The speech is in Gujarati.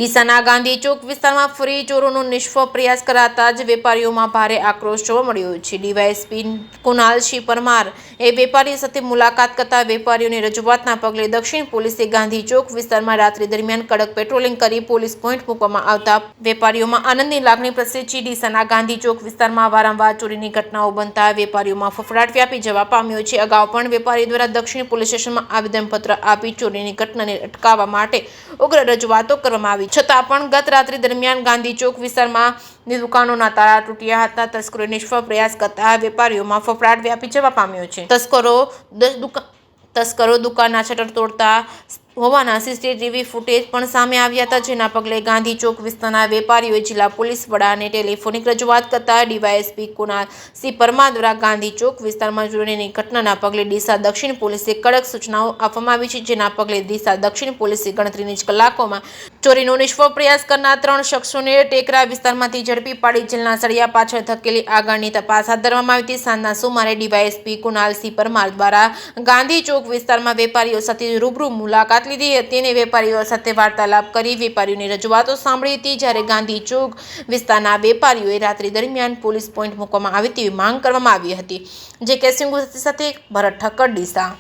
ડીસાના ગાંધી ચોક વિસ્તારમાં ફરી ચોરોનો નિષ્ફળ પ્રયાસ કરાતા જ વેપારીઓમાં ભારે આક્રોશ જોવા મળ્યો છે। ડીવાયએસપી કુનાલસિંહ પરમાર એ વેપારીઓ સાથે મુલાકાત કરતા વેપારીઓની રજૂઆતના પગલે દક્ષિણ પોલીસે ગાંધી ચોક વિસ્તારમાં રાત્રિ દરમિયાન કડક પેટ્રોલિંગ કરી પોલીસ પોઈન્ટ મૂકવામાં આવતા વેપારીઓમાં આનંદની લાગણી પ્રસરી છે। ડીસાના ગાંધી ચોક વિસ્તારમાં વારંવાર ચોરીની ઘટનાઓ બનતા વેપારીઓમાં ફફડાટ વ્યાપી જવા પામ્યો છે। અગાઉ પણ વેપારીઓ દ્વારા દક્ષિણ પોલીસ સ્ટેશનમાં આવેદનપત્ર આપી ચોરીની ઘટનાને અટકાવવા માટે ઉગ્ર રજૂઆતો કરવામાં આવી છતાં પણ ગત રાત્રિ દરમિયાન ગાંધી ચોક વિસ્તારમાં દુકાનોના તાળા તૂટ્યા હતા। તસ્કરોએ નિષ્ફળ પ્રયાસ કરતા વેપારીઓમાં ફફડાટ વ્યાપી જવા પામ્યો છે। તસ્કરો દુકાનના શટર તોડતા હોવાના સીસીટીવી ફૂટેજ પણ સામે આવ્યા હતા, જેના પગલે ગાંધી ચોક વિસ્તારના વેપારીઓએ જિલ્લા પોલીસ વડાને ટેલિફોનિક રજૂઆત કરતા ડીવાયએસપી કુનાલસિંહ પરમાર દ્વારા ગાંધી ચોક વિસ્તારમાં ચોરીની ઘટનાના પગલે ડીસા દક્ષિણ પોલીસે કડક સૂચનાઓ આપવામાં આવી છે, જેના પગલે ડીસા દક્ષિણ પોલીસે ગણતરીની જ કલાકોમાં ચોરીનો નિષ્ફળ પ્રયાસ કરનાર 3 શખ્સોને ટેકરા વિસ્તારમાંથી ઝડપી પાડી જેલના સળિયા પાછળ ધકેલી આગળની તપાસ હાથ ધરવામાં આવી હતી। સાંજના સુમારે ડીવાયએસપી કુનાલસિંહ પરમાર દ્વારા ગાંધી ચોક વિસ્તારમાં વેપારીઓ સાથે રૂબરૂ મુલાકાત લીધી હતી અને વેપારીઓ સાથે વાર્તાલાપ કરી વેપારીઓની રજૂઆતો સાંભળી હતી, જ્યારે ગાંધી ચોક વિસ્તારના વેપારીઓએ રાત્રિ દરમિયાન પોલીસ પોઈન્ટ મૂકવામાં આવે તેવી માંગ કરવામાં આવી હતી। જે કેસિંગ સાથે ભરત ઠક્કર, ડીસા।